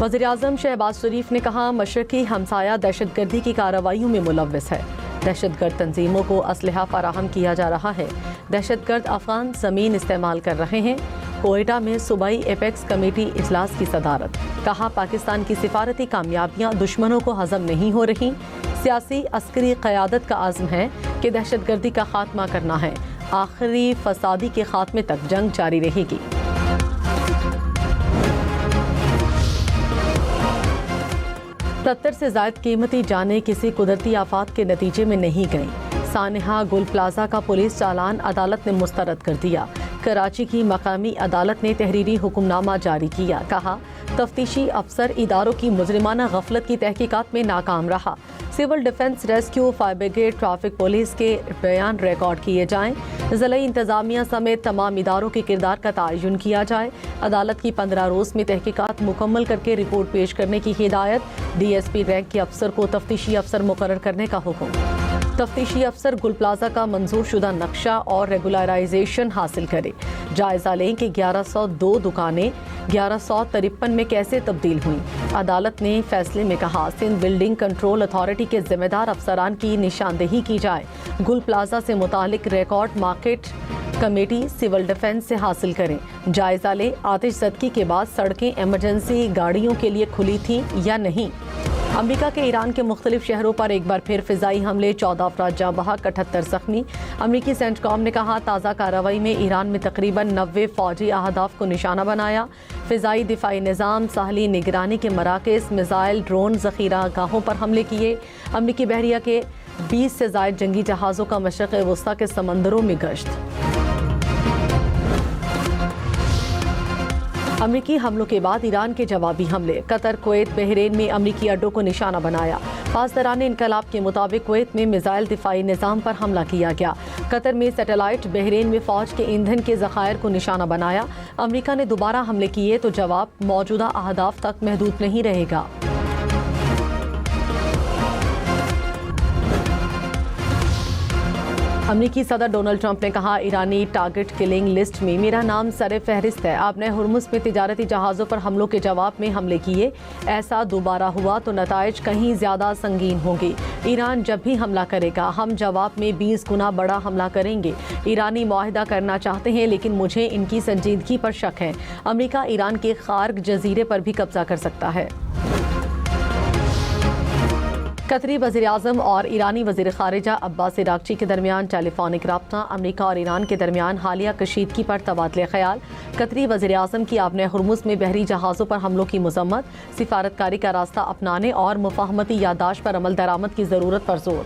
वज़ीर-ए-आज़म शहबाज शरीफ ने कहा, मशरकी हमसाया दहशत गर्दी की कार्रवाइयों में मुलव्वस है। दहशत गर्द तंजीमों को असलहा फराहम किया जा रहा है। दहशत गर्द अफगान ज़मीन इस्तेमाल कर रहे हैं। कोयटा में सूबाई एपेक्स कमेटी इजलास की सदारत। कहा, पाकिस्तान की सिफारती कामयाबियां दुश्मनों को हजम नहीं हो रही। सियासी अस्करी क़यादत का आज़म है कि दहशत गर्दी का खात्मा करना है। आखिरी फसादी के खात्मे तक जंग जारी रहेगी। सत्तर से ज़ायद कीमती जानें किसी कुदरती आफात के नतीजे में नहीं गईं। सानिहा गुल प्लाजा का पुलिस चालान अदालत ने मुस्तरद कर दिया। कराची की मकामी अदालत ने तहरीरी हुक्मनामा जारी किया। कहा, तफ्तीशी अफसर इदारों की मुजरिमाना गफलत की तहकीकात में नाकाम रहा। Civil defence, rescue, fire brigade, traffic police के बयान रिकॉर्ड किए जाएं। ज़िला इंतज़ामिया समेत तमाम इदारों के किरदार का तयन किया जाए। अदालत की 15 रोज़ में तहकीकात मुकम्मल करके रिपोर्ट पेश करने की हिदायत। DSP रैंक के अफसर को तफ्तीशी अफसर मुकर्रर करने का हुक्म। तफ्तीशी अफसर गुल प्लाजा का मंजूर शुदा नक्शा और रेगुलराइजेशन हासिल करे। जायजा लें कि 1102 दुकानें 1153 में कैसे तब्दील हुई। अदालत ने फैसले में कहा, सिंध बिल्डिंग कंट्रोल अथॉरिटी के जिम्मेदार अफसरान की निशानदेही की जाए। गुल प्लाजा से मुतालिक record market committee civil defence से हासिल करें। जायजा लें, आतिशज़दगी के बाद सड़कें इमरजेंसी गाड़ियों के लिए खुली थीं या नहीं। अमेरिका के ईरान के मुख्तलिफ शहरों पर एक बार फिर फ़िज़ाई हमले, 14 अफराद जाँ बहक, 78 ज़ख्मी। अमेरिकी सेंटकॉम ने कहा, ताज़ा कार्रवाई में ईरान में तकरीबन 90 फ़ौजी अहदाफ को निशाना बनाया। फ़िज़ाई दिफ़ाई निज़ाम, साहली निगरानी के मराकज़, मिसाइल, ड्रोन ज़ख़ीरा गाहों पर हमले किए। अमेरिकी बहरिया के 20 से ज़ायद जंगी जहाज़ों का मशरिक़ वस्ता के समंदरों में गश्त। अमेरिकी हमलों के बाद ईरान के जवाबी हमले। कतर, कुवैत, बहरीन में अमेरिकी अड्डों को निशाना बनाया। पासदारान इनकलाब के मुताबिक कुवैत में मिसाइल दिफाई निज़ाम पर हमला किया गया। कतर में सैटेलाइट, बहरीन में फ़ौज के ईंधन के ज़खायर को निशाना बनाया। अमेरिका ने दोबारा हमले किए तो जवाब मौजूदा अहदाफ तक महदूद नहीं रहेगा। अमेरिकी सदर डोनाल्ड ट्रंप ने कहा, ईरानी टारगेट किलिंग लिस्ट में मेरा नाम सर फहरिस्त है। आपने हुर्मुज़ में तिजारती जहाज़ों पर हमलों के जवाब में हमले किए। ऐसा दोबारा हुआ तो नताइज कहीं ज़्यादा संगीन होंगे। ईरान जब भी हमला करेगा, हम जवाब में 20 गुना बड़ा हमला करेंगे। ईरानी मुआहिदा करना चाहते हैं, लेकिन मुझे इनकी संजीदगी पर शक है। अमेरिका ईरान के खार्ग जजीरे पर भी कब्जा कर सकता है। कतरी वज़ीर-ए-आज़म और ईरानी वज़ीर ख़ारिजा अब्बास इराक़ची के दरमियान टेलीफोनिक राब्ता। अमेरिका और ईरान के दरमियान हालिया कशीदगी पर तबादले ख़याल। कतरी वज़ीर-ए-आज़म की आपने हुर्मुज़ में बहरी जहाज़ों पर हमलों की मज़म्मत। सिफारतकारी का रास्ता अपनाने और मुफ़ाहमती याददाश्त पर अमल दरामद की ज़रूरत पर जोर।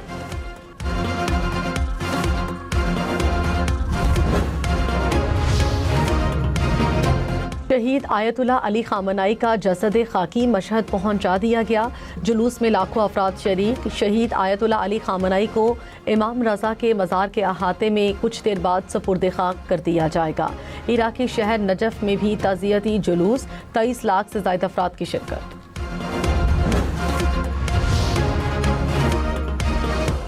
शहीद आयतुल्लाह अली खामनाई का जसद खाकी मशहद पहुंचा दिया गया। जुलूस में लाखों अफराद शरीक। शहीद आयतुल्लाह अली खामनाई को इमाम रज़ा के मज़ार के अहाते में कुछ देर बाद सपुर्द खाक कर दिया जाएगा। इराकी शहर नजफ में भी ताज़ियती जुलूस, 23 लाख से ज़ायद अफराद की शिरकत।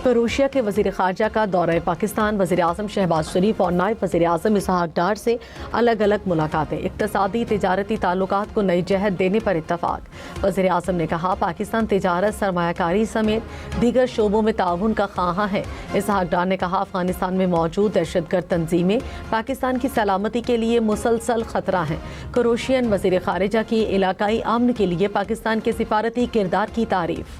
क्रोएशिया के वज़ीर ख़ारजा का दौरा पाकिस्तान। वज़ीर-ए-आज़म शहबाज शरीफ और नायब वज़ीर-ए-आज़म इसहाक डार से अलग अलग मुलाकातें। इक़्तिसादी तिजारती ताल्लुकात को नई जहत देने पर इत्तफ़ाक़। वज़ीर-ए-आज़म ने कहा, पाकिस्तान तिजारत, सरमायाकारी समेत दीगर शोबों में ताउन का ख़्वाहां है। इसहाक डार ने कहा, अफ़गानिस्तान में मौजूद दहशतगर्द तंजीमें पाकिस्तान की सलामती के लिए मुसलसल ख़तरा हैं। क्रोएशियन वज़ीर ख़ारिजा की इलाकाई अमन के लिए पाकिस्तान के सिफारती किरदार की तारीफ़।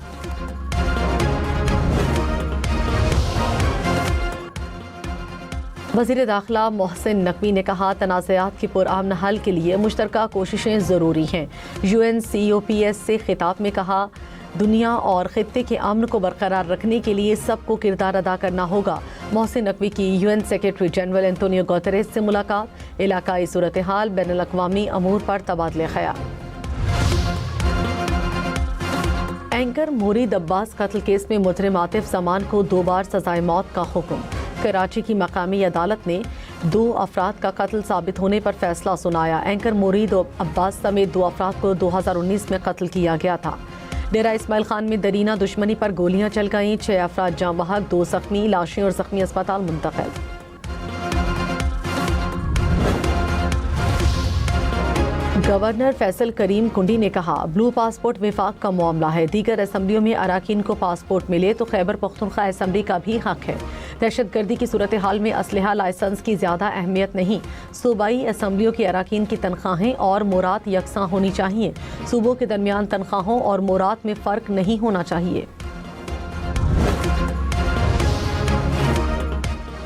वज़ीर दाखिला मोहसिन नकवी ने कहा, तनाज़ात के पुरअमन हल के लिए मुश्तरका कोशिशें ज़रूरी हैं। UNCOPS से खिताब में कहा, दुनिया और ख़ित्ते के अमन को बरकरार रखने के लिए सबको किरदार अदा करना होगा। मोहसिन नकवी की UN secretary general Antonio Guterres से मुलाकात। इलाकाई सूरत हाल, बैनुल अक़वामी अमूर पर तबादले ख़याल। एंकर मुरीद अब्बास कत्ल केस में मुजरिम आतिफ जमान को 2 बार सज़ाए मौत का हुक्म। कराची की मकामी अदालत ने 2 अफराद का कत्ल साबित होने पर फैसला सुनाया। एंकर मुरीद अब्बास समेत 2 अफराद को 2019 में कत्ल किया गया था। डेरा इस्माइल खान में दरीना दुश्मनी पर गोलियां चल गईं। 6 अफराद जाँ बहक, 2 ज़ख्मी। लाशें और ज़ख्मी अस्पताल मुंतकिल। گورنر فیصل کریم کنڈی نے کہا بلو پاسپورٹ وفاق کا معاملہ ہے، دیگر اسمبلیوں میں اراکین کو پاسپورٹ ملے تو خیبر پختونخوا اسمبلی کا بھی حق ہے۔ دہشت گردی کی صورتحال میں اسلحہ لائسنس کی زیادہ اہمیت نہیں، صوبائی اسمبلیوں کے اراکین کی تنخواہیں اور مورات یکساں ہونی چاہیے، صوبوں کے درمیان تنخواہوں اور مورات میں فرق نہیں ہونا چاہیے۔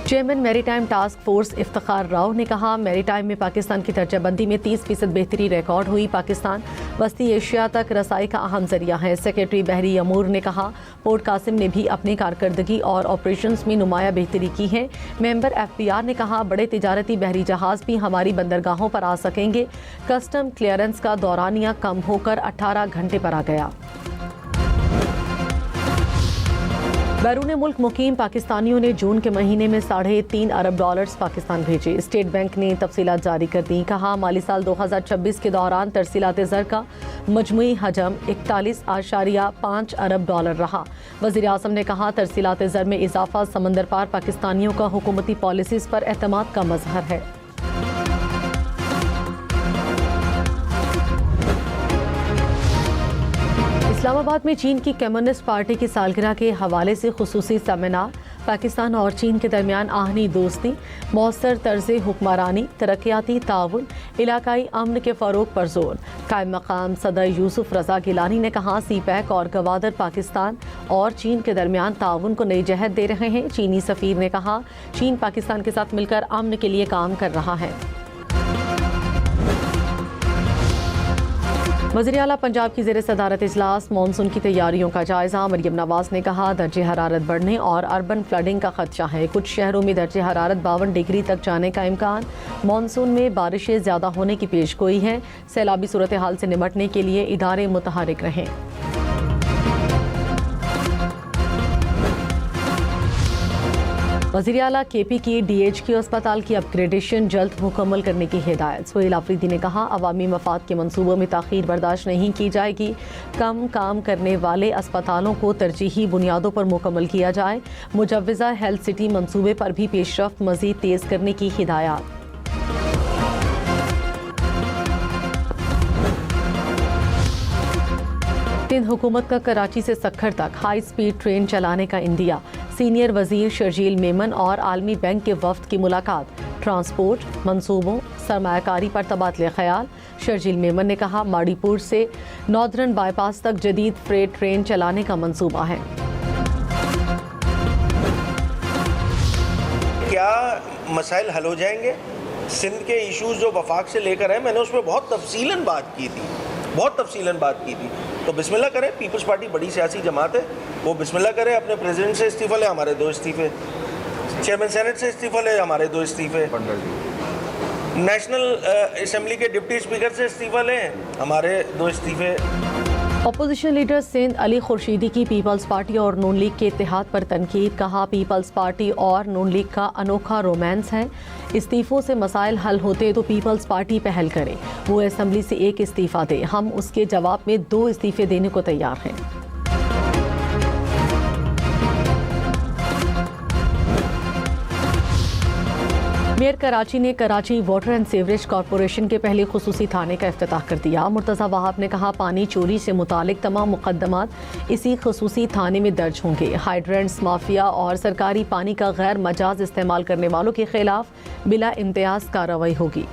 چیئرمین میری time task force Iftikhar Rao نے کہا میری ٹائم میں پاکستان کی درجہ بندی میں 30% بہتری ریکارڈ ہوئی، پاکستان وسطی ایشیا تک رسائی کا اہم ذریعہ ہے۔ سیکریٹری بحری امور نے کہا پورٹ قاسم نے بھی اپنی کارکردگی اور آپریشنز میں نمایاں بہتری کی ہے۔ ممبر FPR نے کہا بڑے تجارتی بحری جہاز بھی ہماری بندرگاہوں پر آ سکیں گے، کسٹم کلیئرنس کا دورانیہ کم ہو کر 18 گھنٹے پر آ گیا۔ بیرون ملک مقیم پاکستانیوں نے جون کے مہینے میں $3.5 ارب پاکستان بھیجے۔ اسٹیٹ بینک نے تفصیلات جاری کر دیں، کہا مالی سال 2026 کے دوران ترسیلات زر کا مجموعی حجم $41.5 ارب رہا۔ وزیر اعظم نے کہا ترسیلات زر میں اضافہ سمندر پار پاکستانیوں کا حکومتی پالیسیز پر اعتماد کا مظہر ہے۔ اسلام آباد میں چین کی کمیونسٹ پارٹی کی سالگرہ کے حوالے سے خصوصی سیمینار، پاکستان اور چین کے درمیان آہنی دوستی، مؤثر طرز حکمرانی، ترقیاتی تعاون، علاقائی امن کے فروغ پر زور۔ قائم مقام صدر یوسف رضا گیلانی نے کہا سی پیک اور گوادر پاکستان اور چین کے درمیان تعاون کو نئی جہت دے رہے ہیں۔ چینی سفیر نے کہا چین پاکستان کے ساتھ مل کر امن کے لیے کام کر رہا ہے۔ وزیر اعلیٰ پنجاب کی زیر صدارت اجلاس مانسون کی تیاریوں کا جائزہ، مریم نواز نے کہا درجہ حرارت بڑھنے اور اربن فلڈنگ کا خدشہ ہے، کچھ شہروں میں درجہ حرارت 52 ڈگری تک جانے کا امکان، مانسون میں بارشیں زیادہ ہونے کی پیش گوئی ہے، سیلابی صورتحال سے نمٹنے کے لیے ادارے متحرک رہیں۔ وزیر اعلیٰ KP کی DHQ اسپتال کی اپ گریڈیشن جلد مکمل کرنے کی ہدایت۔ سہیل آفریدی نے کہا عوامی مفاد کے منصوبوں میں تاخیر برداشت نہیں کی جائے گی، کم کام کرنے والے اسپتالوں کو ترجیحی بنیادوں پر مکمل کیا جائے، مجوزہ ہیلتھ سٹی منصوبے پر بھی پیش رفت مزید تیز کرنے کی ہدایات۔ سندھ حکومت کا کراچی سے سکھر تک ہائی سپیڈ ٹرین چلانے کا عندیہ، سینئر وزیر شرجیل میمن اور عالمی بینک کے وفد کی ملاقات، ٹرانسپورٹ منصوبوں سرمایہ کاری پر تبادلہ خیال۔ شرجیل میمن نے کہا ماڑی پور سے ناردرن بائی پاس تک جدید فریٹ ٹرین چلانے کا منصوبہ ہے۔ کیا مسائل حل ہو جائیں گے؟ سندھ کے ایشوز جو وفاق سے لے کر ہیں میں نے اس میں بہت تفصیلاً بات کی تھی، تو بسم اللہ کریں، پیپلز پارٹی بڑی سیاسی جماعت ہے، وہ بسم اللہ کریں، اپنے پریزیڈنٹ سے استعفیٰ لے، ہمارے 2 استعفے، چیئرمین سینٹ سے استعفیٰ لے، ہمارے 2 استعفے، نیشنل اسمبلی کے ڈپٹی اسپیکر سے استعفیٰ لیں، ہمارے 2 استعفے۔ اپوزیشن لیڈر سندھ علی خورشیدی کی پیپلز پارٹی اور نون لیگ کے اتحاد پر تنقید، کہا پیپلز پارٹی اور نون لیگ کا انوکھا رومانس ہے، استعفوں سے مسائل حل ہوتے تو پیپلز پارٹی پہل کرے، وہ اسمبلی سے 1 استعفیٰ دے، ہم اس کے جواب میں 2 استعفے دینے کو تیار ہیں۔ میئر کراچی نے Karachi water and sewerage corporation کے پہلے خصوصی تھانے کا افتتاح کر دیا۔ مرتضی وہاب نے کہا پانی چوری سے متعلق تمام مقدمات اسی خصوصی تھانے میں درج ہوں گے، ہائیڈرنٹس مافیا اور سرکاری پانی کا غیر مجاز استعمال کرنے والوں کے خلاف بلا امتیاز کارروائی ہوگی۔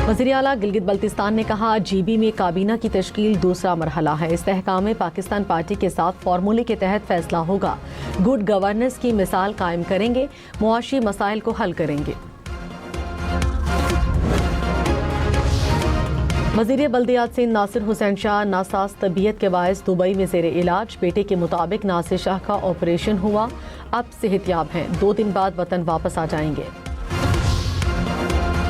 وزیر اعلیٰ گلگت بلتستان نے کہا GB میں کابینہ کی تشکیل دوسرا مرحلہ ہے، استحکام پاکستان پارٹی کے ساتھ فارمولے کے تحت فیصلہ ہوگا، گڈ گورننس کی مثال قائم کریں گے، معاشی مسائل کو حل کریں گے۔ وزیر بلدیات سندھ ناصر حسین شاہ ناساز طبیعت کے باعث دبئی میں زیر علاج، بیٹے کے مطابق ناصر شاہ کا آپریشن ہوا، اب صحت یاب ہیں، 2 دن بعد وطن واپس آ جائیں گے۔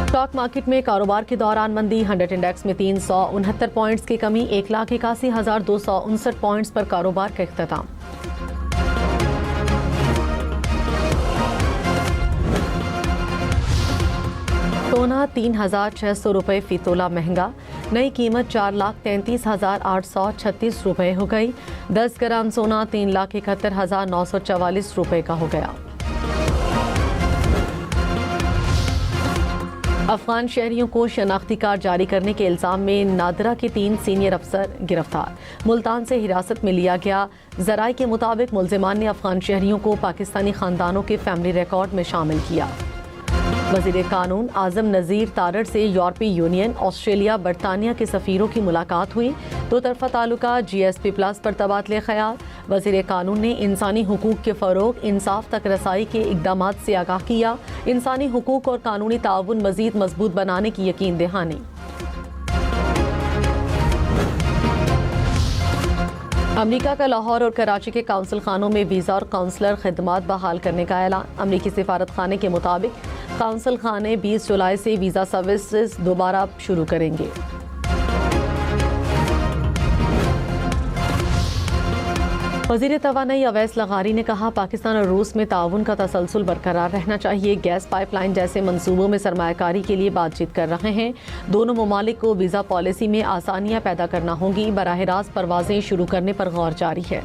اسٹاک مارکیٹ میں کاروبار کے دوران مندی، 100 انڈیکس میں 369 پوائنٹس کی کمی، 1,81,259 پوائنٹس پر کاروبار کا اختتام۔ سونا 3,600 روپے فی تولہ مہنگا، नई कीमत 4,33,836 रुपए हो गई। 10 ग्राम सोना 3,71,944 रुपए का हो गया। अफगान शहरियों को शनाख्ती कार्ड जारी करने के इल्जाम में नादरा के 3 सीनियर अफसर गिरफ्तार, मुल्तान से हिरासत में लिया गया। जराए के मुताबिक मुल्जिमान ने अफगान शहरियों को पाकिस्तानी खानदानों के फैमिली रिकॉर्ड में शामिल किया। वज़ीर कानून आज़म नज़ीर तारड़ से यूरोपीय यूनियन, ऑस्ट्रेलिया, बरतानिया के सफ़ीरों की मुलाकात हुई। दो तरफ़ा ताल्लुकात GSP+ पर तबादले ख़याल। वज़ीर कानून ने इंसानी हुकूक़ के फ़रोग़, इंसाफ तक रसाई के इक़दामात से आगाह किया। इंसानी हुकूक़ और कानूनी ताउन मज़ीद मजबूत बनाने की यकीन दहानी। अमरीका का लाहौर और कराची के काउंसिल खानों में वीज़ा और काउंसलर खिदमात बहाल करने का ऐलान। अमरीकी सिफारत खाने के मुताबिक काउंसिल खाने 20 जुलाई से वीज़ा सर्विसेज दोबारा शुरू करेंगे। वज़ीर तवानाई अवैस लगारी ने कहा, पाकिस्तान और रूस में ताउन का तसलसल बरकरार रहना चाहिए। गैस पाइपलाइन जैसे मंसूबों में सरमायाकारी के लिए बातचीत कर रहे हैं। दोनों ममालिक को वीज़ा पॉलिसी में आसानियाँ पैदा करना होंगी। बराह रास्त परवाज़ें शुरू करने पर गौर जारी है।